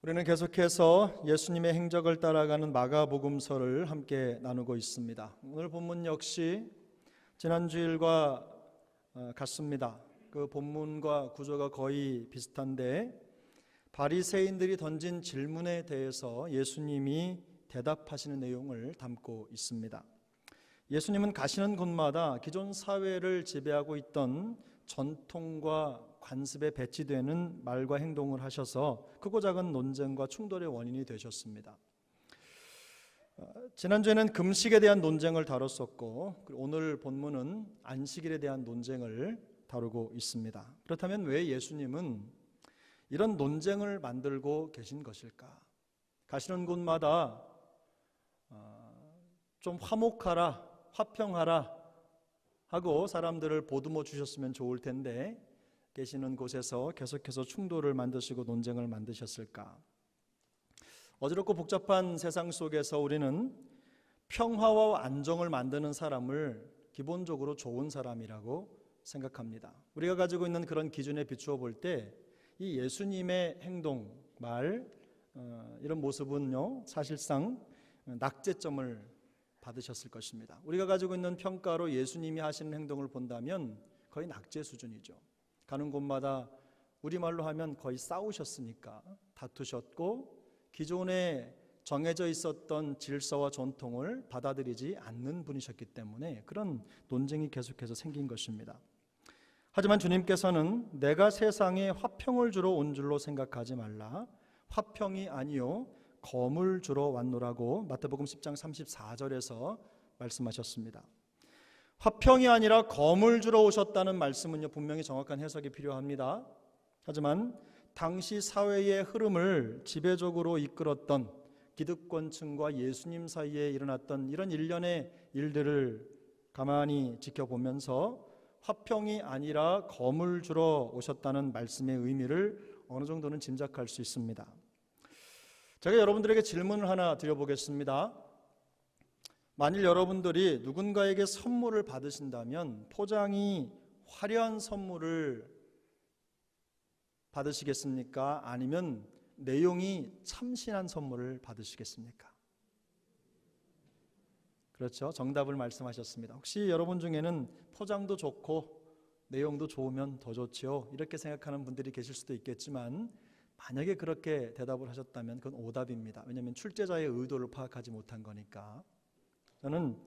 우리는 계속해서 예수님의 행적을 따라가는 마가복음서를 함께 나누고 있습니다. 오늘 본문 역시 지난주일과 같습니다. 그 본문과 구조가 거의 비슷한데 바리새인들이 던진 질문에 대해서 예수님이 대답하시는 내용을 담고 있습니다. 예수님은 가시는 곳마다 기존 사회를 지배하고 있던 전통과 관습에 배치되는 말과 행동을 하셔서 크고 작은 논쟁과 충돌의 원인이 되셨습니다. 지난주에는 금식에 대한 논쟁을 다뤘었고 오늘 본문은 안식일에 대한 논쟁을 다루고 있습니다. 그렇다면 왜 예수님은 이런 논쟁을 만들고 계신 것일까? 가시는 곳마다 좀 화목하라, 화평하라 하고 사람들을 보듬어 주셨으면 좋을 텐데 계시는 곳에서 계속해서 충돌을 만드시고 논쟁을 만드셨을까? 어지럽고 복잡한 세상 속에서 우리는 평화와 안정을 만드는 사람을 기본적으로 좋은 사람이라고 생각합니다. 우리가 가지고 있는 그런 기준에 비추어 볼 때 이 예수님의 행동, 말 이런 모습은요 사실상 낙제점을 받으셨을 것입니다. 우리가 가지고 있는 평가로 예수님이 하시는 행동을 본다면 거의 낙제 수준이죠. 가는 곳마다 우리말로 하면 거의 싸우셨으니까 다투셨고 기존에 정해져 있었던 질서와 전통을 받아들이지 않는 분이셨기 때문에 그런 논쟁이 계속해서 생긴 것입니다. 하지만 주님께서는 내가 세상에 화평을 주러 온 줄로 생각하지 말라. 화평이 아니요 검을 주러 왔노라고 마태복음 10장 34절에서 말씀하셨습니다. 화평이 아니라 검을 주러 오셨다는 말씀은요 분명히 정확한 해석이 필요합니다. 하지만 당시 사회의 흐름을 지배적으로 이끌었던 기득권층과 예수님 사이에 일어났던 이런 일련의 일들을 가만히 지켜보면서 화평이 아니라 검을 주러 오셨다는 말씀의 의미를 어느 정도는 짐작할 수 있습니다. 제가 여러분들에게 질문을 하나 드려보겠습니다. 만일 여러분들이 누군가에게 선물을 받으신다면 포장이 화려한 선물을 받으시겠습니까? 아니면 내용이 참신한 선물을 받으시겠습니까? 그렇죠. 정답을 말씀하셨습니다. 혹시 여러분 중에는 포장도 좋고 내용도 좋으면 더 좋죠. 이렇게 생각하는 분들이 계실 수도 있겠지만 만약에 그렇게 대답을 하셨다면 그건 오답입니다. 왜냐하면 출제자의 의도를 파악하지 못한 거니까. 저는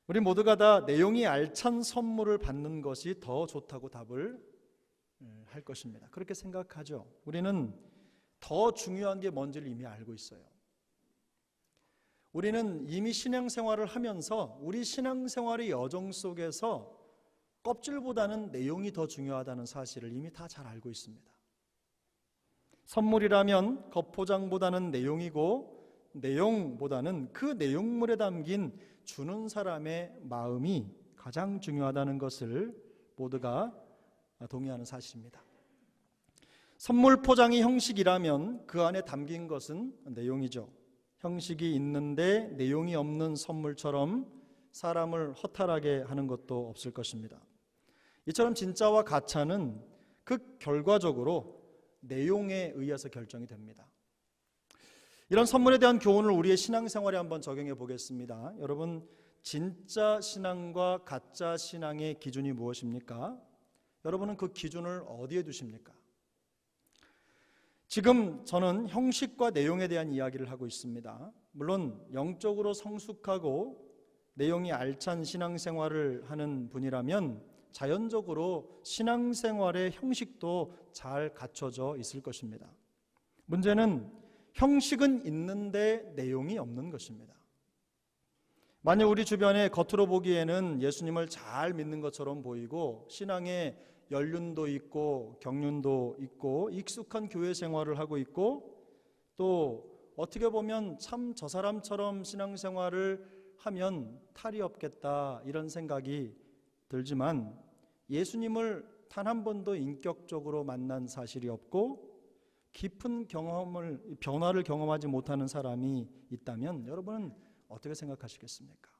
우리 모두가 다 내용이 알찬 선물을 받는 것이 더 좋다고 답을 할 것입니다. 그렇게 생각하죠. 우리는 더 중요한 게 뭔지를 이미 알고 있어요. 우리는 이미 신앙생활을 하면서 우리 신앙생활의 여정 속에서 껍질보다는 내용이 더 중요하다는 사실을 이미 다 잘 알고 있습니다. 선물이라면 겉포장보다는 내용이고 내용보다는 그 내용물에 담긴 주는 사람의 마음이 가장 중요하다는 것을 모두가 동의하는 사실입니다. 선물 포장이 형식이라면 그 안에 담긴 것은 내용이죠. 형식이 있는데 내용이 없는 선물처럼 사람을 허탈하게 하는 것도 없을 것입니다. 이처럼 진짜와 가짜는 그 결과적으로 내용에 의해서 결정이 됩니다. 이런 선물에 대한 교훈을 우리의 신앙생활에 한번 적용해 보겠습니다. 여러분, 진짜 신앙과 가짜 신앙의 기준이 무엇입니까? 여러분은 그 기준을 어디에 두십니까? 지금 저는 형식과 내용에 대한 이야기를 하고 있습니다. 물론 영적으로 성숙하고 내용이 알찬 신앙생활을 하는 분이라면 자연적으로 신앙생활의 형식도 잘 갖춰져 있을 것입니다. 문제는 형식은 있는데 내용이 없는 것입니다. 만약 우리 주변에 겉으로 보기에는 예수님을 잘 믿는 것처럼 보이고 신앙에 연륜도 있고 경륜도 있고 익숙한 교회 생활을 하고 있고 또 어떻게 보면 참 저 사람처럼 신앙생활을 하면 탈이 없겠다 이런 생각이 들지만 예수님을 단 한 번도 인격적으로 만난 사실이 없고 깊은 변화를 경험하지 못하는 사람이 있다면 여러분은 어떻게 생각하시겠습니까?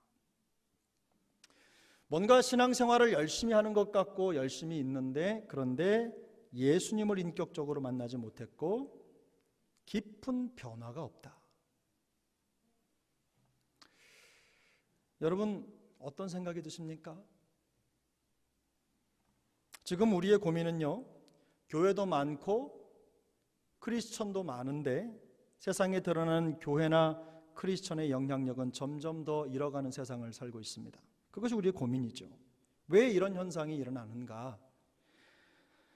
뭔가 신앙생활을 열심히 하는 것 같고 열심히 있는데 그런데 예수님을 인격적으로 만나지 못했고 깊은 변화가 없다. 여러분 어떤 생각이 드십니까? 지금 우리의 고민은요, 교회도 많고 크리스천도 많은데 세상에 드러나는 교회나 크리스천의 영향력은 점점 더 잃어가는 세상을 살고 있습니다. 그것이 우리의 고민이죠. 왜 이런 현상이 일어나는가?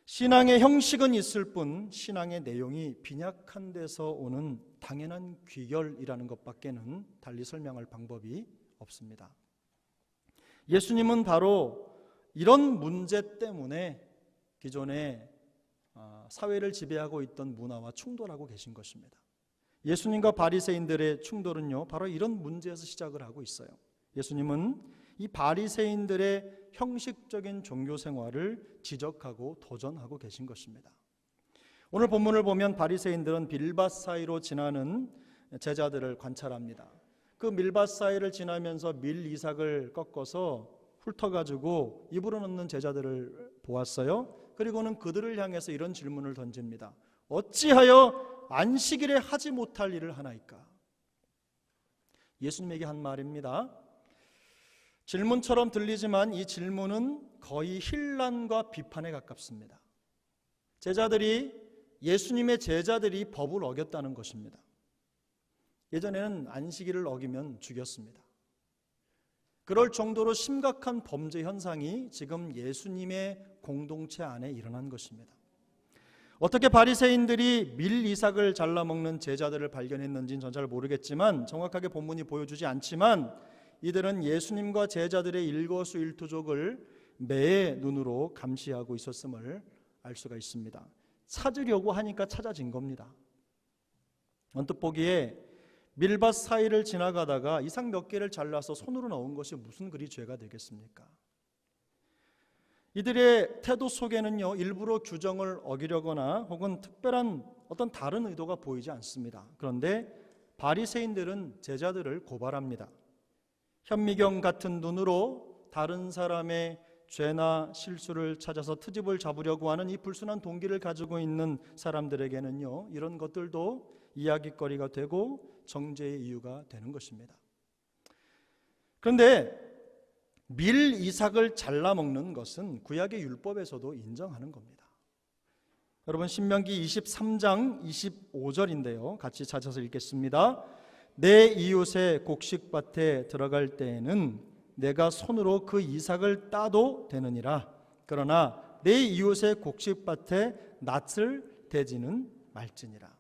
신앙의 형식은 있을 뿐 신앙의 내용이 빈약한 데서 오는 당연한 귀결이라는 것밖에는 달리 설명할 방법이 없습니다. 예수님은 바로 이런 문제 때문에 기존의 사회를 지배하고 있던 문화와 충돌하고 계신 것입니다. 예수님과 바리새인들의 충돌은요, 바로 이런 문제에서 시작을 하고 있어요. 예수님은 이 바리새인들의 형식적인 종교 생활을 지적하고 도전하고 계신 것입니다. 오늘 본문을 보면 바리새인들은 빌밭 사이로 지나는 제자들을 관찰합니다. 그 밀밭 사이를 지나면서 밀 이삭을 꺾어서 훑어가지고 입으로 넣는 제자들을 보았어요. 그리고는 그들을 향해서 이런 질문을 던집니다. 어찌하여 안식일에 하지 못할 일을 하나이까? 예수님에게 한 말입니다. 질문처럼 들리지만 이 질문은 거의 힐난과 비판에 가깝습니다. 예수님의 제자들이 법을 어겼다는 것입니다. 예전에는 안식일을 어기면 죽였습니다. 그럴 정도로 심각한 범죄 현상이 지금 예수님의 공동체 안에 일어난 것입니다. 어떻게 바리새인들이 밀 이삭을 잘라 먹는 제자들을 발견했는지는 전 잘 모르겠지만, 정확하게 본문이 보여주지 않지만 이들은 예수님과 제자들의 일거수일투족을 매의 눈으로 감시하고 있었음을 알 수가 있습니다. 찾으려고 하니까 찾아진 겁니다. 언뜻 보기에 밀밭 사이를 지나가다가 이삭 몇 개를 잘라서 손으로 넣은 것이 무슨 그리 죄가 되겠습니까? 이들의 태도 속에는요, 일부러 규정을 어기려거나 혹은 특별한 어떤 다른 의도가 보이지 않습니다. 그런데 바리새인들은 제자들을 고발합니다. 현미경 같은 눈으로 다른 사람의 죄나 실수를 찾아서 트집을 잡으려고 하는 이 불순한 동기를 가지고 있는 사람들에게는요, 이런 것들도 이야기거리가 되고 정죄의 이유가 되는 것입니다. 그런데 밀 이삭을 잘라 먹는 것은 구약의 율법에서도 인정하는 겁니다. 여러분, 신명기 23장 25절인데요. 같이 찾아서 읽겠습니다. 내 이웃의 곡식밭에 들어갈 때에는 내가 손으로 그 이삭을 따도 되느니라. 그러나 내 이웃의 곡식밭에 낯을 대지는 말지니라.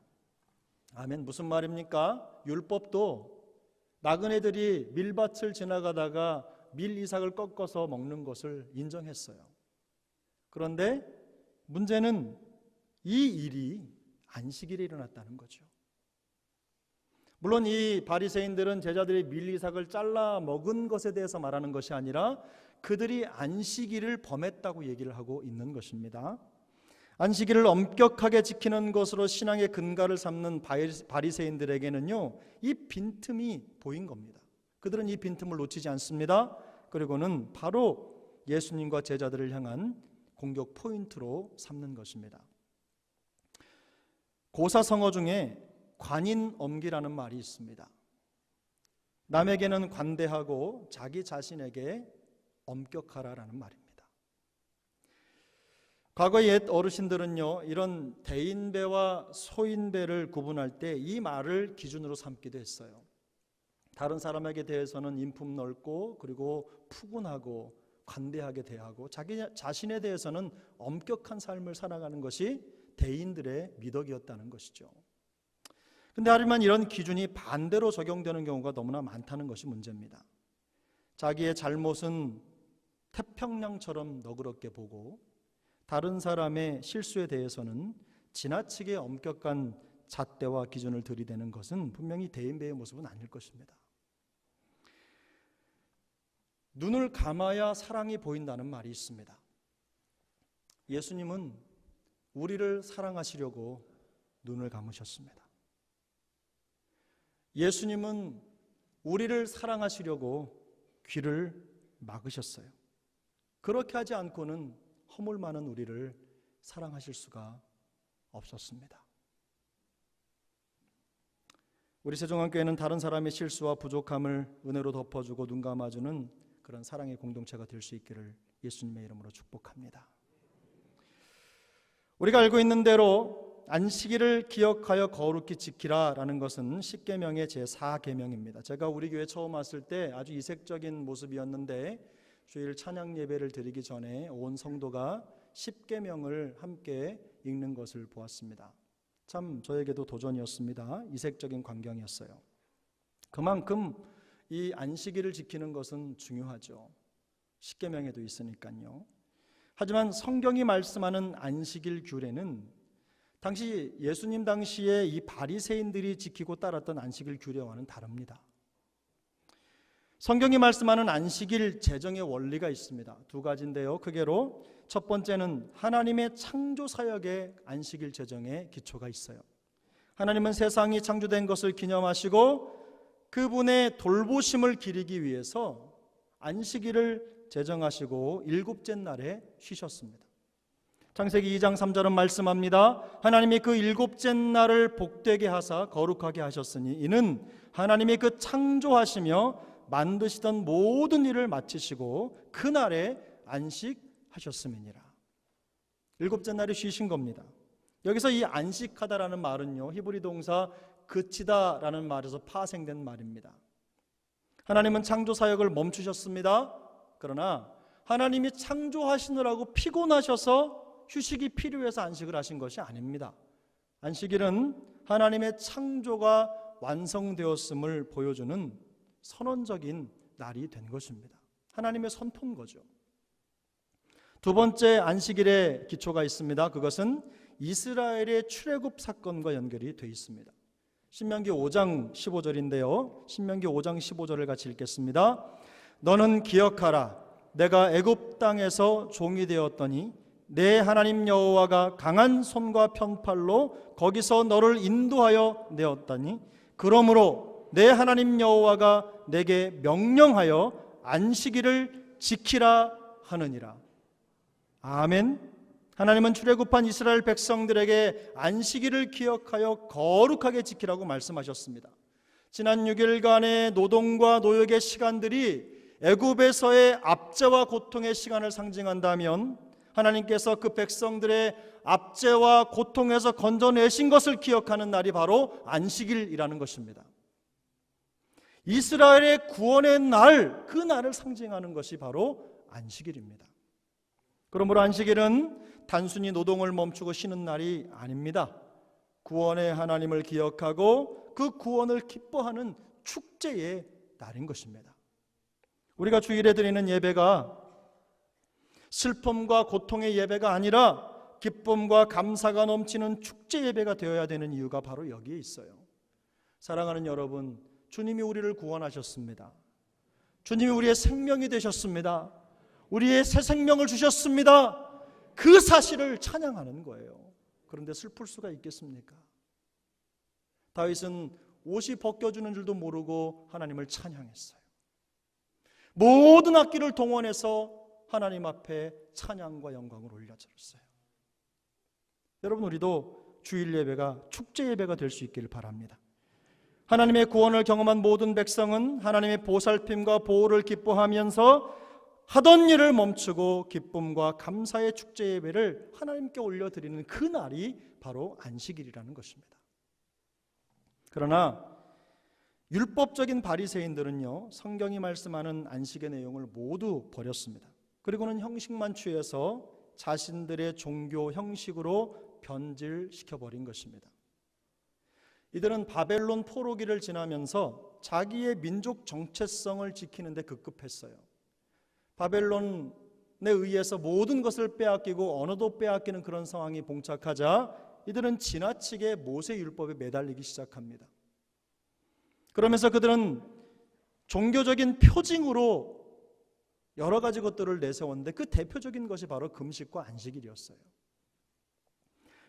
아멘. 무슨 말입니까? 율법도 나그네들이 밀밭을 지나가다가 밀 이삭을 꺾어서 먹는 것을 인정했어요. 그런데 문제는 이 일이 안식일에 일어났다는 거죠. 물론 이 바리새인들은 제자들이 밀 이삭을 잘라 먹은 것에 대해서 말하는 것이 아니라 그들이 안식일을 범했다고 얘기를 하고 있는 것입니다. 안식일을 엄격하게 지키는 것으로 신앙의 근간을 삼는 바리새인들에게는요, 이 빈틈이 보인 겁니다. 그들은 이 빈틈을 놓치지 않습니다. 그리고는 바로 예수님과 제자들을 향한 공격 포인트로 삼는 것입니다. 고사성어 중에 관인엄기라는 말이 있습니다. 남에게는 관대하고 자기 자신에게 엄격하라라는 말입니다. 과거 옛 어르신들은요, 이런 대인배와 소인배를 구분할 때 이 말을 기준으로 삼기도 했어요. 다른 사람에게 대해서는 인품 넓고 그리고 푸근하고 관대하게 대하고 자기 자신에 대해서는 엄격한 삶을 살아가는 것이 대인들의 미덕이었다는 것이죠. 근데 하지만 이런 기준이 반대로 적용되는 경우가 너무나 많다는 것이 문제입니다. 자기의 잘못은 태평양처럼 너그럽게 보고 다른 사람의 실수에 대해서는 지나치게 엄격한 잣대와 기준을 들이대는 것은 분명히 대인배의 모습은 아닐 것입니다. 눈을 감아야 사랑이 보인다는 말이 있습니다. 예수님은 우리를 사랑하시려고 눈을 감으셨습니다. 예수님은 우리를 사랑하시려고 귀를 막으셨어요. 그렇게 하지 않고는 허물 많은 우리를 사랑하실 수가 없었습니다. 우리 세종안교회는 다른 사람의 실수와 부족함을 은혜로 덮어주고 눈 감아주는 그런 사랑의 공동체가 될 수 있기를 예수님의 이름으로 축복합니다. 우리가 알고 있는 대로 안식일을 기억하여 거룩히 지키라라는 것은 십계명의 제4계명입니다. 제가 우리 교회 처음 왔을 때 아주 이색적인 모습이었는데 주일 찬양 예배를 드리기 전에 온 성도가 십계명을 함께 읽는 것을 보았습니다. 참 저에게도 도전이었습니다. 이색적인 광경이었어요. 그만큼 이 안식일을 지키는 것은 중요하죠. 십계명에도 있으니까요. 하지만 성경이 말씀하는 안식일 규례는 당시 예수님 당시에 이 바리새인들이 지키고 따랐던 안식일 규례와는 다릅니다. 성경이 말씀하는 안식일 제정의 원리가 있습니다. 두 가지인데요. 크게로 첫 번째는 하나님의 창조 사역의 안식일 제정의 기초가 있어요. 하나님은 세상이 창조된 것을 기념하시고 그분의 돌보심을 기리기 위해서 안식일을 제정하시고 일곱째 날에 쉬셨습니다. 창세기 2장 3절은 말씀합니다. 하나님이 그 일곱째 날을 복되게 하사 거룩하게 하셨으니 이는 하나님이 그 창조하시며 만드시던 모든 일을 마치시고 그날에 안식하셨음이니라. 일곱째 날에 쉬신 겁니다. 여기서 이 안식하다라는 말은요, 히브리 동사 그치다라는 말에서 파생된 말입니다. 하나님은 창조 사역을 멈추셨습니다. 그러나 하나님이 창조하시느라고 피곤하셔서 휴식이 필요해서 안식을 하신 것이 아닙니다. 안식일은 하나님의 창조가 완성되었음을 보여주는 선언적인 날이 된 것입니다. 하나님의 선포인 거죠. 두 번째 안식일의 기초가 있습니다. 그것은 이스라엘의 출애굽 사건과 연결이 되어 있습니다. 신명기 5장 15절인데요. 신명기 5장 15절을 같이 읽겠습니다. 너는 기억하라. 내가 애굽 땅에서 종이 되었더니 내 하나님 여호와가 강한 손과 편팔로 거기서 너를 인도하여 내었다니 그러므로 내 하나님 여호와가 내게 명령하여 안식일을 지키라 하느니라. 아멘. 하나님은 출애굽한 이스라엘 백성들에게 안식일을 기억하여 거룩하게 지키라고 말씀하셨습니다. 지난 6일간의 노동과 노역의 시간들이 애굽에서의 압제와 고통의 시간을 상징한다면 하나님께서 그 백성들의 압제와 고통에서 건져내신 것을 기억하는 날이 바로 안식일이라는 것입니다. 이스라엘의 구원의 날, 그 날을 상징하는 것이 바로 안식일입니다. 그러므로 안식일은 단순히 노동을 멈추고 쉬는 날이 아닙니다. 구원의 하나님을 기억하고 그 구원을 기뻐하는 축제의 날인 것입니다. 우리가 주일에 드리는 예배가 슬픔과 고통의 예배가 아니라 기쁨과 감사가 넘치는 축제 예배가 되어야 되는 이유가 바로 여기에 있어요. 사랑하는 여러분, 주님이 우리를 구원하셨습니다. 주님이 우리의 생명이 되셨습니다. 우리의 새 생명을 주셨습니다. 그 사실을 찬양하는 거예요. 그런데 슬플 수가 있겠습니까? 다윗은 옷이 벗겨주는 줄도 모르고 하나님을 찬양했어요. 모든 악기를 동원해서 하나님 앞에 찬양과 영광을 올려드렸어요. 여러분, 우리도 주일 예배가 축제 예배가 될 수 있기를 바랍니다. 하나님의 구원을 경험한 모든 백성은 하나님의 보살핌과 보호를 기뻐하면서 하던 일을 멈추고 기쁨과 감사의 축제 예배를 하나님께 올려드리는 그 날이 바로 안식일이라는 것입니다. 그러나 율법적인 바리새인들은요, 성경이 말씀하는 안식의 내용을 모두 버렸습니다. 그리고는 형식만 취해서 자신들의 종교 형식으로 변질시켜버린 것입니다. 이들은 바벨론 포로기를 지나면서 자기의 민족 정체성을 지키는 데 급급했어요. 바벨론에 의해서 모든 것을 빼앗기고 언어도 빼앗기는 그런 상황이 봉착하자 이들은 지나치게 모세율법에 매달리기 시작합니다. 그러면서 그들은 종교적인 표징으로 여러 가지 것들을 내세웠는데 그 대표적인 것이 바로 금식과 안식일이었어요.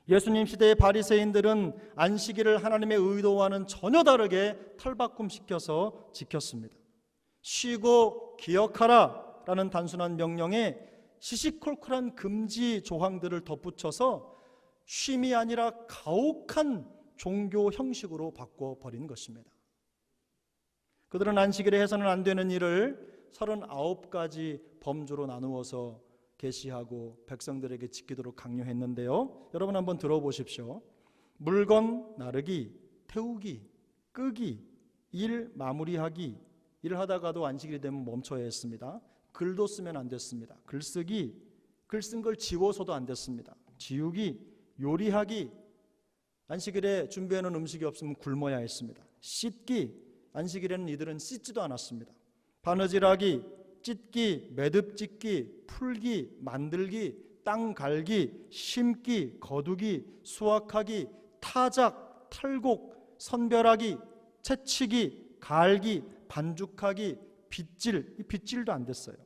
예수님 시대의 바리새인들은 안식일을 하나님의 의도와는 전혀 다르게 탈바꿈시켜서 지켰습니다. 쉬고 기억하라 라는 단순한 명령에 시시콜콜한 금지 조항들을 덧붙여서 쉼이 아니라 가혹한 종교 형식으로 바꿔버린 것입니다. 그들은 안식일에 해서는 안 되는 일을 39가지 범주로 나누어서 계시하고 백성들에게 지키도록 강요했는데요. 여러분 한번 들어보십시오. 물건 나르기, 태우기, 끄기, 일 마무리하기. 일을 하다가도 안식일이 되면 멈춰야 했습니다. 글도 쓰면 안 됐습니다. 글쓰기, 글 쓴 걸 지워서도 안 됐습니다. 지우기, 요리하기, 안식일에 준비해놓은 음식이 없으면 굶어야 했습니다. 씻기, 안식일에는 이들은 씻지도 않았습니다. 바느질하기, 찢기, 매듭 찢기, 풀기, 만들기, 땅 갈기, 심기, 거두기, 수확하기, 타작, 탈곡, 선별하기, 채치기, 갈기, 반죽하기, 빗질, 이 빗질도 안 됐어요.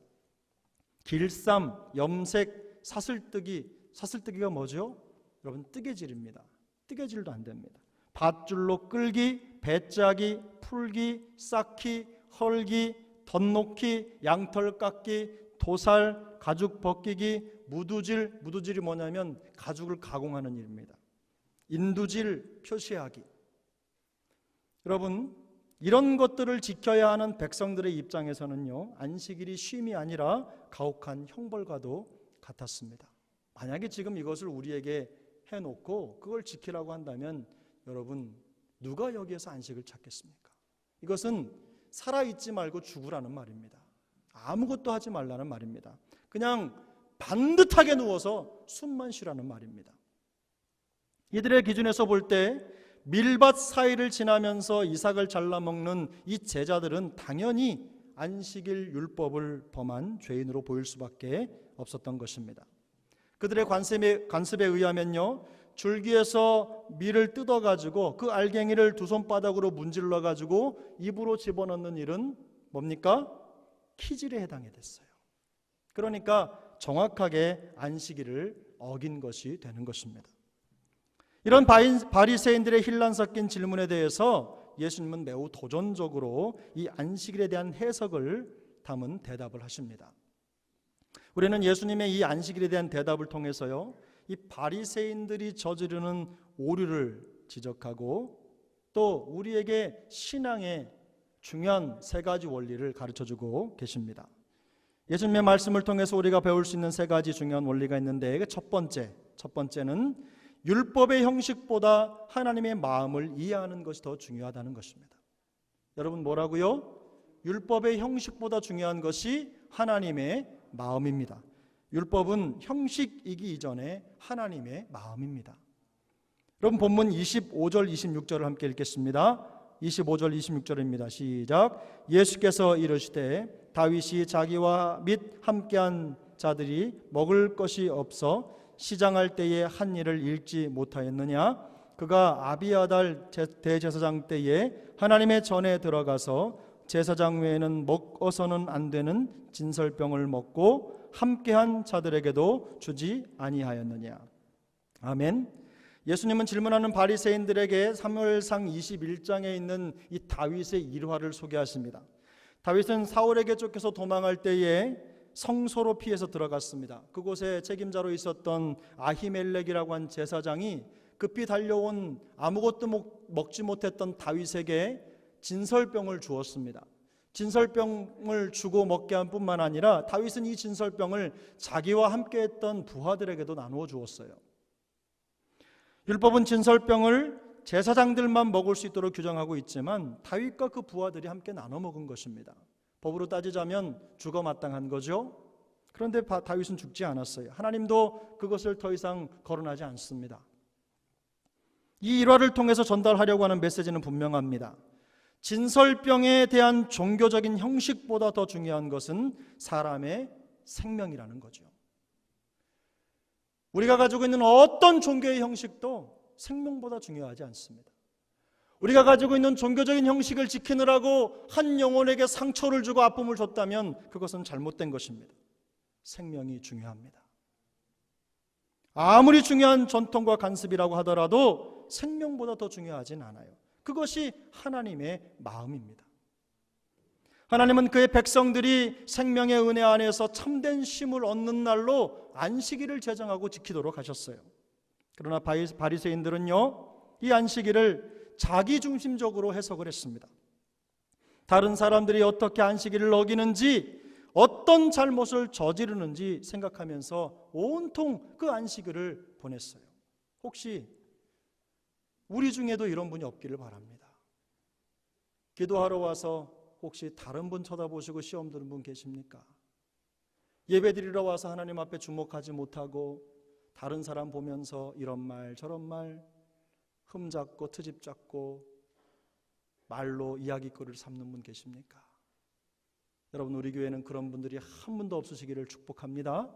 길쌈, 염색, 사슬뜨기, 사슬뜨기가 뭐죠? 여러분 뜨개질입니다. 뜨개질도 안 됩니다. 밧줄로 끌기, 배짜기, 풀기, 쌓기, 헐기, 덧놓기, 양털 깎기, 도살, 가죽 벗기기, 무두질, 무두질이 뭐냐면 가죽을 가공하는 일입니다. 인두질, 표시하기. 여러분, 이런 것들을 지켜야 하는 백성들의 입장에서는요, 안식일이 쉼이 아니라 가혹한 형벌과도 같았습니다. 만약에 지금 이것을 우리에게 해놓고 그걸 지키라고 한다면 여러분, 누가 여기에서 안식을 찾겠습니까? 이것은 살아있지 말고 죽으라는 말입니다. 아무것도 하지 말라는 말입니다. 그냥 반듯하게 누워서 숨만 쉬라는 말입니다. 이들의 기준에서 볼 때 밀밭 사이를 지나면서 이삭을 잘라먹는 이 제자들은 당연히 안식일 율법을 범한 죄인으로 보일 수밖에 없었던 것입니다. 그들의 관습에 의하면요, 줄기에서 밀을 뜯어가지고 그 알갱이를 두 손바닥으로 문질러가지고 입으로 집어넣는 일은 뭡니까? 키질에 해당이 됐어요. 그러니까 정확하게 안식일을 어긴 것이 되는 것입니다. 이런 바리새인들의 혼란 섞인 질문에 대해서 예수님은 매우 도전적으로 이 안식일에 대한 해석을 담은 대답을 하십니다. 우리는 예수님의 이 안식일에 대한 대답을 통해서요, 이 바리새인들이 저지르는 오류를 지적하고 또 우리에게 신앙의 중요한 세 가지 원리를 가르쳐주고 계십니다. 예수님의 말씀을 통해서 우리가 배울 수 있는 세 가지 중요한 원리가 있는데, 첫 번째는 율법의 형식보다 하나님의 마음을 이해하는 것이 더 중요하다는 것입니다. 여러분, 뭐라고요? 율법의 형식보다 중요한 것이 하나님의 마음입니다. 율법은 형식이기 이전에 하나님의 마음입니다. 여러분, 본문 25절 26절을 함께 읽겠습니다. 25절 26절입니다. 시작. 예수께서 이르시되 다윗이 자기와 및 함께한 자들이 먹을 것이 없어 시장할 때에 한 일을 읽지 못하였느냐? 그가 아비아달 대제사장 때에 하나님의 전에 들어가서 제사장 외에는 먹어서는 안 되는 진설병을 먹고 함께한 자들에게도 주지 아니하였느냐? 아멘. 예수님은 질문하는 바리새인들에게 사무엘상 21장에 있는 이 다윗의 일화를 소개하십니다. 다윗은 사울에게 쫓겨서 도망할 때에 성소로 피해서 들어갔습니다. 그곳에 책임자로 있었던 아히멜렉이라고 한 제사장이 급히 달려온 아무것도 먹지 못했던 다윗에게 진설병을 주었습니다. 진설병을 주고 먹게 한 뿐만 아니라 다윗은 이 진설병을 자기와 함께했던 부하들에게도 나누어 주었어요. 율법은 진설병을 제사장들만 먹을 수 있도록 규정하고 있지만 다윗과 그 부하들이 함께 나눠 먹은 것입니다. 법으로 따지자면 죽어 마땅한 거죠. 그런데 다윗은 죽지 않았어요. 하나님도 그것을 더 이상 거론하지 않습니다. 이 일화를 통해서 전달하려고 하는 메시지는 분명합니다. 진설병에 대한 종교적인 형식보다 더 중요한 것은 사람의 생명이라는 거죠. 우리가 가지고 있는 어떤 종교의 형식도 생명보다 중요하지 않습니다. 우리가 가지고 있는 종교적인 형식을 지키느라고 한 영혼에게 상처를 주고 아픔을 줬다면 그것은 잘못된 것입니다. 생명이 중요합니다. 아무리 중요한 전통과 관습이라고 하더라도 생명보다 더 중요하진 않아요. 그것이 하나님의 마음입니다. 하나님은 그의 백성들이 생명의 은혜 안에서 참된 쉼을 얻는 날로 안식일을 제정하고 지키도록 하셨어요. 그러나 바리새인들은요, 이 안식일을 자기중심적으로 해석을 했습니다. 다른 사람들이 어떻게 안식일을 어기는지, 어떤 잘못을 저지르는지 생각하면서 온통 그 안식일을 보냈어요. 혹시 우리 중에도 이런 분이 없기를 바랍니다. 기도하러 와서 혹시 다른 분 쳐다보시고 시험 드는 분 계십니까? 예배드리러 와서 하나님 앞에 주목하지 못하고 다른 사람 보면서 이런 말 저런 말 흠잡고 트집 잡고 말로 이야기거리를 삼는 분 계십니까? 여러분, 우리 교회는 그런 분들이 한 분도 없으시기를 축복합니다.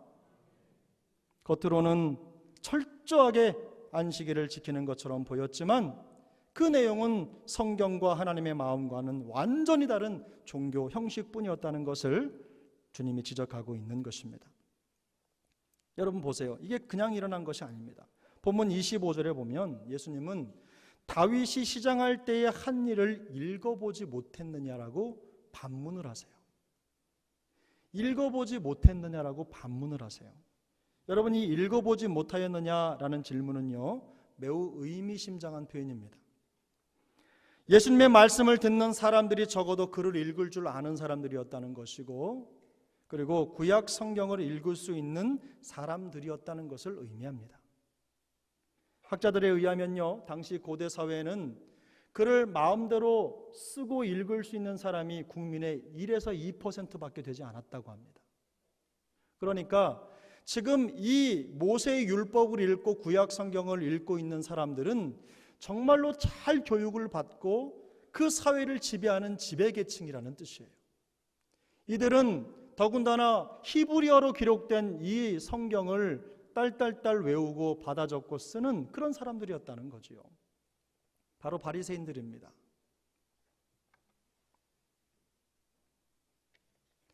겉으로는 철저하게 안식일을 지키는 것처럼 보였지만 그 내용은 성경과 하나님의 마음과는 완전히 다른 종교 형식뿐이었다는 것을 주님이 지적하고 있는 것입니다. 여러분 보세요. 이게 그냥 일어난 것이 아닙니다. 본문 25절에 보면 예수님은 다윗이 시장할 때의 한 일을 읽어보지 못했느냐라고 반문을 하세요. 읽어보지 못했느냐라고 반문을 하세요. 여러분, 이 읽어보지 못하였느냐라는 질문은요, 매우 의미심장한 표현입니다. 예수님의 말씀을 듣는 사람들이 적어도 글을 읽을 줄 아는 사람들이었다는 것이고, 그리고 구약 성경을 읽을 수 있는 사람들이었다는 것을 의미합니다. 학자들에 의하면요, 당시 고대 사회에는 글을 마음대로 쓰고 읽을 수 있는 사람이 국민의 1에서 2%밖에 되지 않았다고 합니다. 그러니까 지금 이 모세의 율법을 읽고 구약 성경을 읽고 있는 사람들은 정말로 잘 교육을 받고 그 사회를 지배하는 지배계층이라는 뜻이에요. 이들은 더군다나 히브리어로 기록된 이 성경을 딸딸딸 외우고 받아 적고 쓰는 그런 사람들이었다는 거지요. 바로 바리새인들입니다.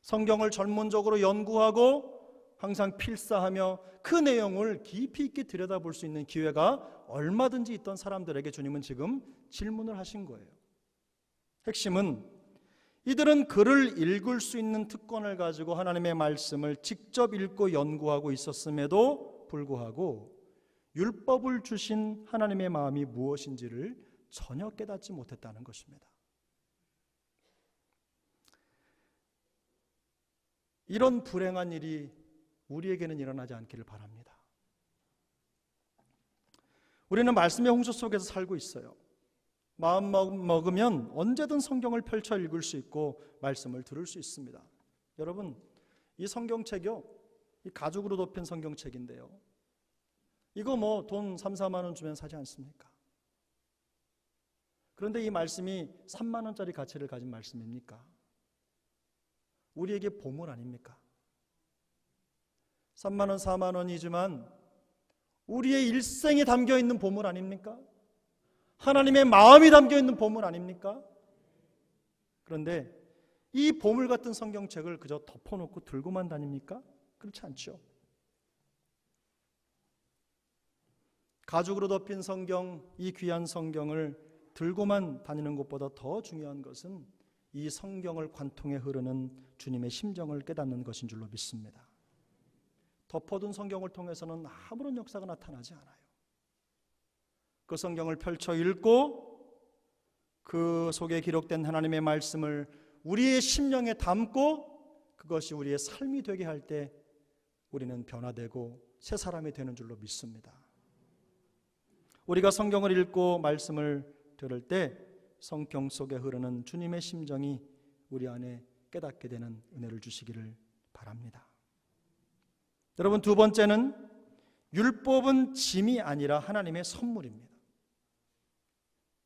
성경을 전문적으로 연구하고 항상 필사하며 그 내용을 깊이 있게 들여다볼 수 있는 기회가 얼마든지 있던 사람들에게 주님은 지금 질문을 하신 거예요. 핵심은 이들은 글을 읽을 수 있는 특권을 가지고 하나님의 말씀을 직접 읽고 연구하고 있었음에도 불구하고 율법을 주신 하나님의 마음이 무엇인지를 전혀 깨닫지 못했다는 것입니다. 이런 불행한 일이 우리에게는 일어나지 않기를 바랍니다. 우리는 말씀의 홍수 속에서 살고 있어요. 마음 먹으면 언제든 성경을 펼쳐 읽을 수 있고 말씀을 들을 수 있습니다. 여러분, 이 성경책이요, 이 가죽으로 덮인 성경책인데요, 이거 뭐 돈 3, 4만 원 주면 사지 않습니까? 그런데 이 말씀이 3만 원짜리 가치를 가진 말씀입니까? 우리에게 보물 아닙니까? 3만 원, 4만 원이지만 우리의 일생에 담겨있는 보물 아닙니까? 하나님의 마음이 담겨있는 보물 아닙니까? 그런데 이 보물 같은 성경책을 그저 덮어놓고 들고만 다닙니까? 그렇지 않죠. 가죽으로 덮인 성경, 이 귀한 성경을 들고만 다니는 것보다 더 중요한 것은 이 성경을 관통해 흐르는 주님의 심정을 깨닫는 것인 줄로 믿습니다. 덮어둔 성경을 통해서는 아무런 역사가 나타나지 않아요. 그 성경을 펼쳐 읽고 그 속에 기록된 하나님의 말씀을 우리의 심령에 담고 그것이 우리의 삶이 되게 할 때 우리는 변화되고 새 사람이 되는 줄로 믿습니다. 우리가 성경을 읽고 말씀을 들을 때 성경 속에 흐르는 주님의 심정이 우리 안에 깨닫게 되는 은혜를 주시기를 바랍니다. 여러분, 두 번째는 율법은 짐이 아니라 하나님의 선물입니다.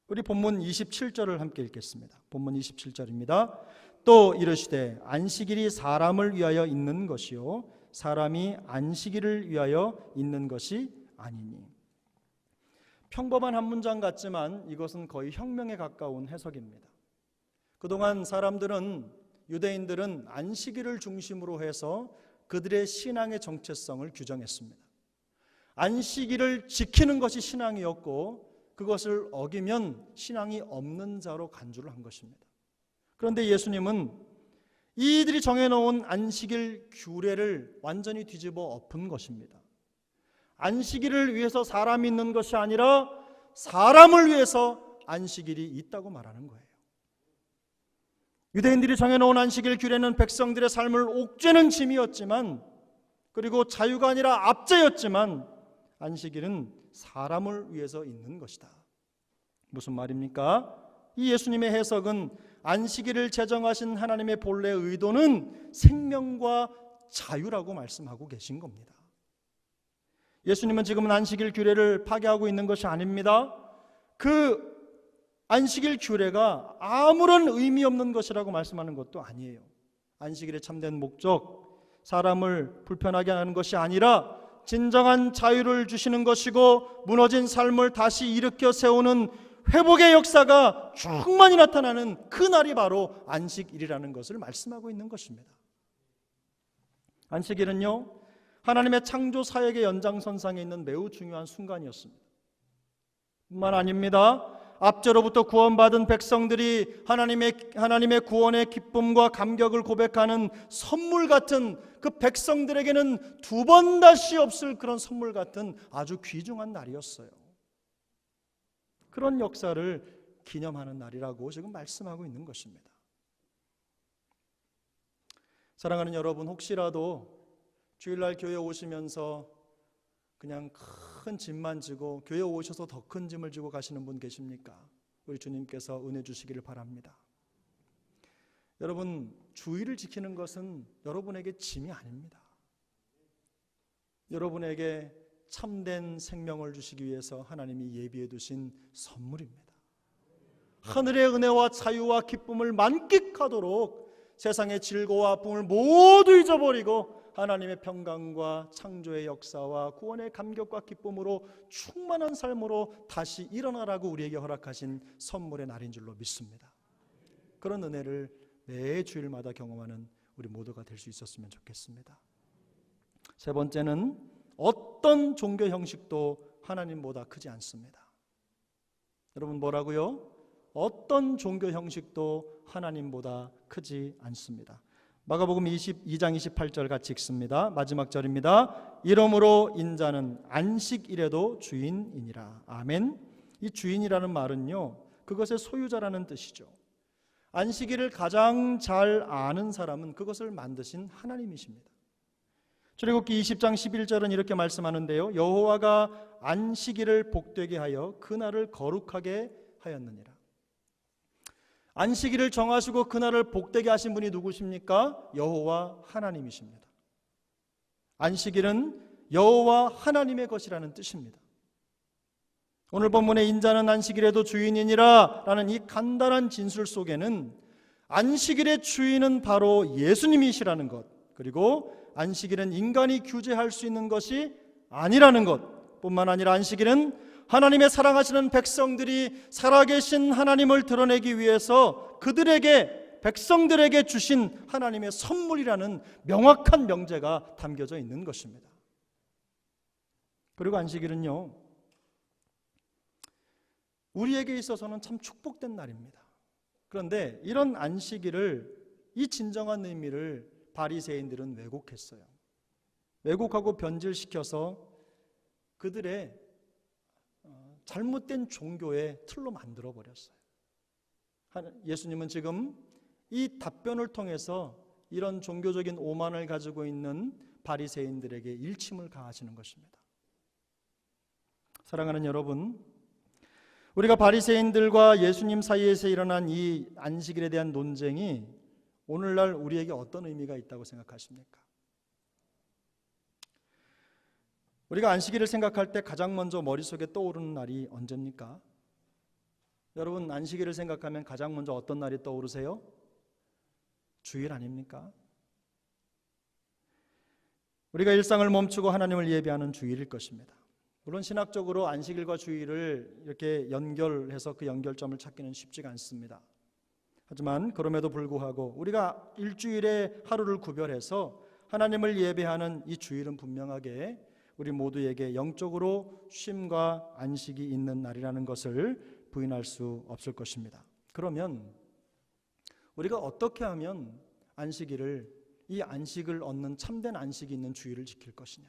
우리 본문 27절을 함께 읽겠습니다. 본문 27절입니다. 또 이르시되 안식일이 사람을 위하여 있는 것이요 사람이 안식일을 위하여 있는 것이 아니니. 평범한 한 문장 같지만 이것은 거의 혁명에 가까운 해석입니다. 그동안 유대인들은 안식일을 중심으로 해서 그들의 신앙의 정체성을 규정했습니다. 안식일을 지키는 것이 신앙이었고 그것을 어기면 신앙이 없는 자로 간주를 한 것입니다. 그런데 예수님은 이들이 정해놓은 안식일 규례를 완전히 뒤집어 엎은 것입니다. 안식일을 위해서 사람이 있는 것이 아니라 사람을 위해서 안식일이 있다고 말하는 거예요. 유대인들이 정해놓은 안식일 규례는 백성들의 삶을 옥죄는 짐이었지만, 그리고 자유가 아니라 압제였지만, 안식일은 사람을 위해서 있는 것이다. 무슨 말입니까? 이 예수님의 해석은 안식일을 제정하신 하나님의 본래 의도는 생명과 자유라고 말씀하고 계신 겁니다. 예수님은 지금은 안식일 규례를 파괴하고 있는 것이 아닙니다. 그 안식일 규례가 아무런 의미 없는 것이라고 말씀하는 것도 아니에요. 안식일의 참된 목적, 사람을 불편하게 하는 것이 아니라 진정한 자유를 주시는 것이고, 무너진 삶을 다시 일으켜 세우는 회복의 역사가 충만히 나타나는 그 날이 바로 안식일이라는 것을 말씀하고 있는 것입니다. 안식일은요, 하나님의 창조 사역의 연장선상에 있는 매우 중요한 순간이었습니다. 뿐만 아닙니다. 압제로부터 구원받은 백성들이 하나님의 구원의 기쁨과 감격을 고백하는 선물 같은, 그 백성들에게는 두 번 다시 없을 그런 선물 같은 아주 귀중한 날이었어요. 그런 역사를 기념하는 날이라고 지금 말씀하고 있는 것입니다. 사랑하는 여러분, 혹시라도 주일날 교회 오시면서 그냥 큰 짐만 지고 교회 오셔서 더 큰 짐을 지고 가시는 분 계십니까? 우리 주님께서 은혜 주시기를 바랍니다. 여러분, 주일을 지키는 것은 여러분에게 짐이 아닙니다. 여러분에게 참된 생명을 주시기 위해서 하나님이 예비해 두신 선물입니다. 하늘의 은혜와 자유와 기쁨을 만끽하도록 세상의 질고와 아픔을 모두 잊어버리고 하나님의 평강과 창조의 역사와 구원의 감격과 기쁨으로 충만한 삶으로 다시 일어나라고 우리에게 허락하신 선물의 날인 줄로 믿습니다. 그런 은혜를 매 주일마다 경험하는 우리 모두가 될 수 있었으면 좋겠습니다. 세 번째는 어떤 종교 형식도 하나님보다 크지 않습니다. 여러분, 뭐라고요? 어떤 종교 형식도 하나님보다 크지 않습니다. 마가복음 22장 28절 같이 읽습니다. 마지막 절입니다. 이러므로 인자는 안식일에도 주인이니라. 아멘. 이 주인이라는 말은요, 그것의 소유자라는 뜻이죠. 안식일을 가장 잘 아는 사람은 그것을 만드신 하나님이십니다. 출애굽기 20장 11절은 이렇게 말씀하는데요. 여호와가 안식일을 복되게 하여 그날을 거룩하게 하였느니라. 안식일을 정하시고 그날을 복되게 하신 분이 누구십니까? 여호와 하나님이십니다. 안식일은 여호와 하나님의 것이라는 뜻입니다. 오늘 본문의 인자는 안식일에도 주인이니라 라는 이 간단한 진술 속에는 안식일의 주인은 바로 예수님이시라는 것, 그리고 안식일은 인간이 규제할 수 있는 것이 아니라는 것 뿐만 아니라 안식일은 하나님의 사랑하시는 백성들이 살아계신 하나님을 드러내기 위해서 백성들에게 주신 하나님의 선물이라는 명확한 명제가 담겨져 있는 것입니다. 그리고 안식일은요, 우리에게 있어서는 참 축복된 날입니다. 그런데 이런 안식일을, 이 진정한 의미를 바리새인들은 왜곡했어요. 왜곡하고 변질시켜서 그들의 잘못된 종교의 틀로 만들어버렸어요. 예수님은 지금 이 답변을 통해서 이런 종교적인 오만을 가지고 있는 바리새인들에게 일침을 가하시는 것입니다. 사랑하는 여러분, 우리가 바리새인들과 예수님 사이에서 일어난 이 안식일에 대한 논쟁이 오늘날 우리에게 어떤 의미가 있다고 생각하십니까? 우리가 안식일을 생각할 때 가장 먼저 머릿속에 떠오르는 날이 언제입니까? 여러분, 안식일을 생각하면 가장 먼저 어떤 날이 떠오르세요? 주일 아닙니까? 우리가 일상을 멈추고 하나님을 예배하는 주일일 것입니다. 물론 신학적으로 안식일과 주일을 이렇게 연결해서 그 연결점을 찾기는 쉽지가 않습니다. 하지만 그럼에도 불구하고 우리가 일주일의 하루를 구별해서 하나님을 예배하는 이 주일은 분명하게 우리 모두에게 영적으로 쉼과 안식이 있는 날이라는 것을 부인할 수 없을 것입니다. 그러면 우리가 어떻게 하면 이 안식을 얻는 참된 안식이 있는 주일을 지킬 것이냐?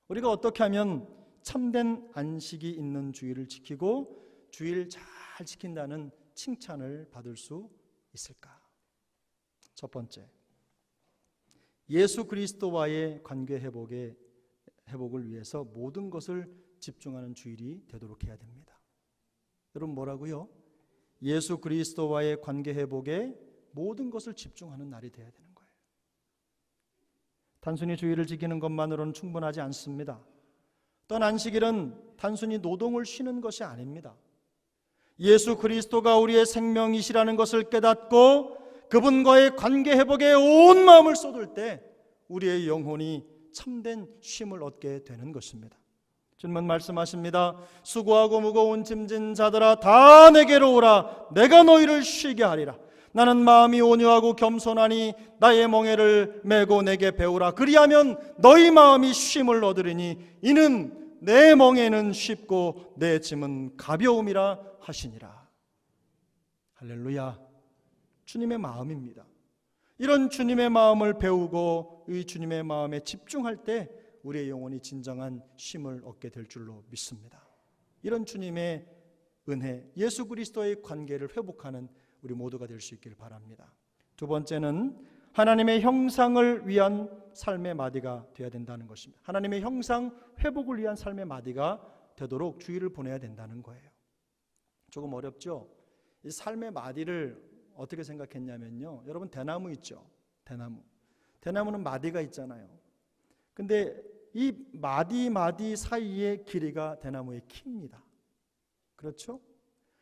우리가 어떻게 하면 참된 안식이 있는 주일을 지키고 주일 잘 지킨다는 칭찬을 받을 수 있을까? 첫 번째, 예수 그리스도와의 관계 회복을 위해서 모든 것을 집중하는 주일이 되도록 해야 됩니다. 여러분 뭐라고요? 예수 그리스도와의 관계 회복에 모든 것을 집중하는 날이 되어야 되는 거예요. 단순히 주일을 지키는 것만으로는 충분하지 않습니다. 또한 안식일은 단순히 노동을 쉬는 것이 아닙니다. 예수 그리스도가 우리의 생명이시라는 것을 깨닫고 그분과의 관계 회복에 온 마음을 쏟을 때 우리의 영혼이 참된 쉼을 얻게 되는 것입니다. 주님은 말씀하십니다. 수고하고 무거운 짐진 자들아 다 내게로 오라. 내가 너희를 쉬게 하리라. 나는 마음이 온유하고 겸손하니 나의 멍에를 메고 내게 배우라. 그리하면 너희 마음이 쉼을 얻으리니 이는 내 멍에는 쉽고 내 짐은 가벼움이라 하시니라. 할렐루야. 주님의 마음입니다. 이런 주님의 마음을 배우고 이 주님의 마음에 집중할 때 우리의 영혼이 진정한 쉼을 얻게 될 줄로 믿습니다. 이런 주님의 은혜, 예수 그리스도의 관계를 회복하는 우리 모두가 될 수 있기를 바랍니다. 두 번째는 하나님의 형상을 위한 삶의 마디가 되어야 된다는 것입니다. 하나님의 형상 회복을 위한 삶의 마디가 되도록 주일을 보내야 된다는 거예요. 조금 어렵죠? 이 삶의 마디를 어떻게 생각했냐면요, 여러분 대나무 있죠? 대나무는 마디가 있잖아요. 근데 이 마디 사이의 길이가 대나무의 키입니다. 그렇죠?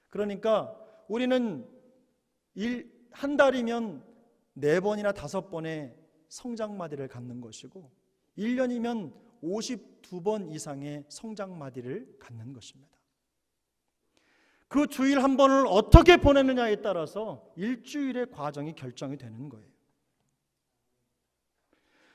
그러니까 우리는 한 달이면 4번이나 5번의 성장마디를 갖는 것이고 1년이면 52번 이상의 성장마디를 갖는 것입니다. 그 주일 한 번을 어떻게 보내느냐에 따라서 일주일의 과정이 결정이 되는 거예요.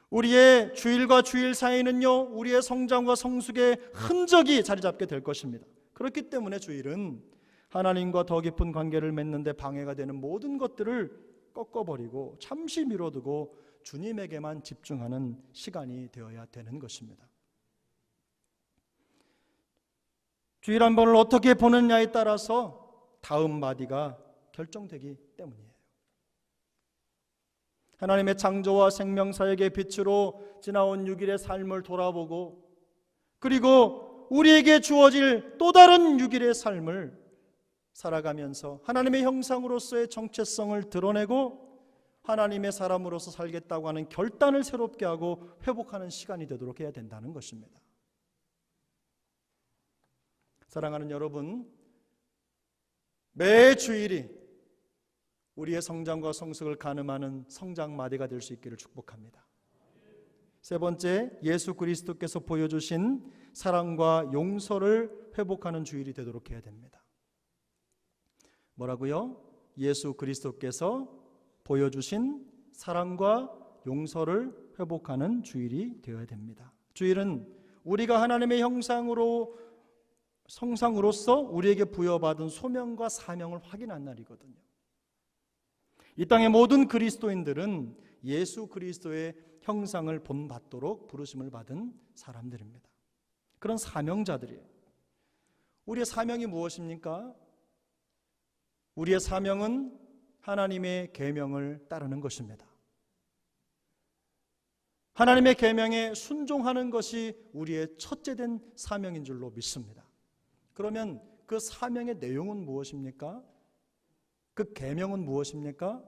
우리의 주일과 주일 사이는요, 우리의 성장과 성숙의 흔적이 자리 잡게 될 것입니다. 그렇기 때문에 주일은 하나님과 더 깊은 관계를 맺는 데 방해가 되는 모든 것들을 꺾어버리고 잠시 미뤄두고 주님에게만 집중하는 시간이 되어야 되는 것입니다. 주일 한 번을 어떻게 보느냐에 따라서 다음 마디가 결정되기 때문이에요. 하나님의 창조와 생명사역의 빛으로 지나온 6일의 삶을 돌아보고 그리고 우리에게 주어질 또 다른 6일의 삶을 살아가면서 하나님의 형상으로서의 정체성을 드러내고 하나님의 사람으로서 살겠다고 하는 결단을 새롭게 하고 회복하는 시간이 되도록 해야 된다는 것입니다. 사랑하는 여러분, 매 주일이 우리의 성장과 성숙을 가늠하는 성장마디가 될 수 있기를 축복합니다. 세 번째, 예수 그리스도께서 보여주신 사랑과 용서를 회복하는 주일이 되도록 해야 됩니다. 뭐라고요? 예수 그리스도께서 보여주신 사랑과 용서를 회복하는 주일이 되어야 됩니다. 주일은 우리가 하나님의 형상으로서 우리에게 부여받은 소명과 사명을 확인한 날이거든요. 이 땅의 모든 그리스도인들은 예수 그리스도의 형상을 본받도록 부르심을 받은 사람들입니다. 그런 사명자들이에요. 우리의 사명이 무엇입니까? 우리의 사명은 하나님의 계명을 따르는 것입니다. 하나님의 계명에 순종하는 것이 우리의 첫째된 사명인 줄로 믿습니다. 그러면 그 사명의 내용은 무엇입니까? 그 계명은 무엇입니까?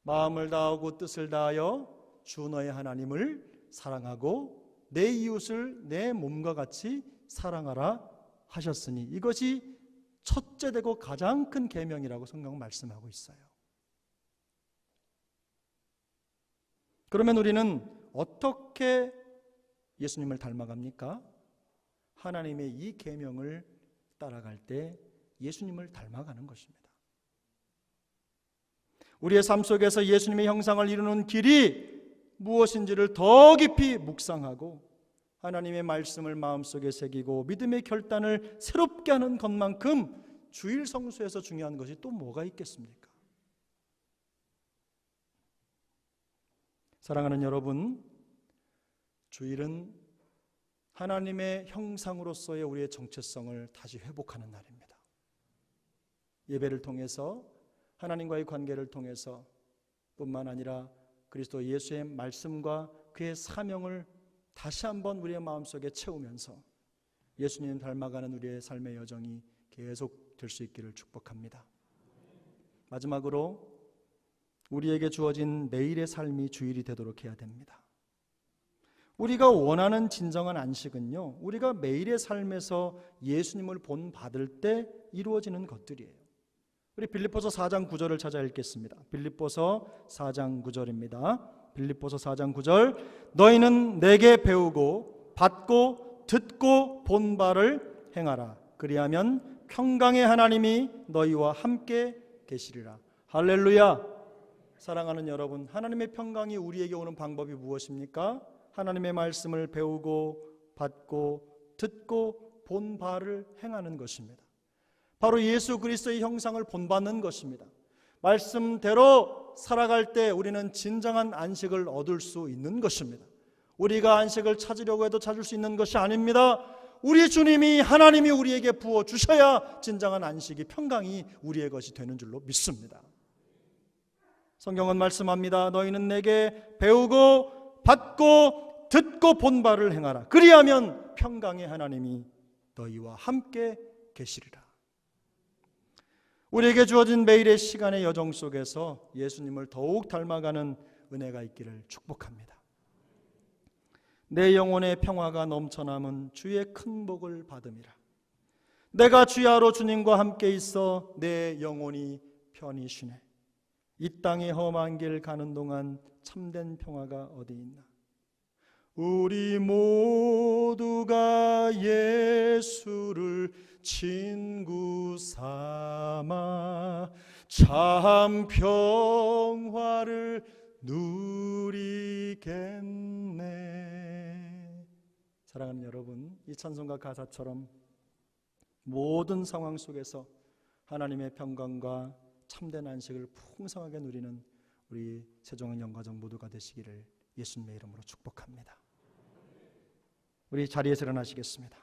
마음을 다하고 뜻을 다하여 주 너의 하나님을 사랑하고 내 이웃을 내 몸과 같이 사랑하라 하셨으니 이것이 첫째 되고 가장 큰 계명이라고 성경은 말씀하고 있어요. 그러면 우리는 어떻게 예수님을 닮아갑니까? 하나님의 이 계명을 따라갈 때 예수님을 닮아가는 것입니다. 우리의 삶 속에서 예수님의 형상을 이루는 길이 무엇인지를 더 깊이 묵상하고 하나님의 말씀을 마음속에 새기고 믿음의 결단을 새롭게 하는 것만큼 주일 성수에서 중요한 것이 또 뭐가 있겠습니까? 사랑하는 여러분, 주일은 하나님의 형상으로서의 우리의 정체성을 다시 회복하는 날입니다. 예배를 통해서 하나님과의 관계를 통해서 뿐만 아니라 그리스도 예수의 말씀과 그의 사명을 다시 한번 우리의 마음속에 채우면서 예수님 닮아가는 우리의 삶의 여정이 계속 될 수 있기를 축복합니다. 마지막으로 우리에게 주어진 매일의 삶이 주일이 되도록 해야 됩니다. 우리가 원하는 진정한 안식은요, 우리가 매일의 삶에서 예수님을 본받을 때 이루어지는 것들이에요. 우리 빌립보서 4장 9절을 찾아 읽겠습니다. 빌립보서 4장 9절입니다. 빌립보서 4장 9절. 너희는 내게 배우고 받고 듣고 본 바를 행하라. 그리하면 평강의 하나님이 너희와 함께 계시리라. 할렐루야. 사랑하는 여러분, 하나님의 평강이 우리에게 오는 방법이 무엇입니까? 하나님의 말씀을 배우고 받고 듣고 본 바를 행하는 것입니다. 바로 예수 그리스도의 형상을 본받는 것입니다. 말씀대로 살아갈 때 우리는 진정한 안식을 얻을 수 있는 것입니다. 우리가 안식을 찾으려고 해도 찾을 수 있는 것이 아닙니다. 우리 주님이 하나님이 우리에게 부어주셔야 진정한 안식이 평강이 우리의 것이 되는 줄로 믿습니다. 성경은 말씀합니다. 너희는 내게 배우고 받고 듣고 본 바를 행하라. 그리하면 평강의 하나님이 너희와 함께 계시리라. 우리에게 주어진 매일의 시간의 여정 속에서 예수님을 더욱 닮아가는 은혜가 있기를 축복합니다. 내 영혼의 평화가 넘쳐남은 주의 큰 복을 받음이라. 내가 주야로 주님과 함께 있어 내 영혼이 편히 쉬네. 이 땅의 험한 길 가는 동안 참된 평화가 어디 있나. 우리 모두가 예수를 친구 삼아 참 평화를 누리겠네. 사랑하는 여러분, 이 찬송가 가사처럼 모든 상황 속에서 하나님의 평강과 참된 안식을 풍성하게 누리는 우리 세종원 영가족 모두가 되시기를 예수님의 이름으로 축복합니다. 우리 자리에서 일어나시겠습니다.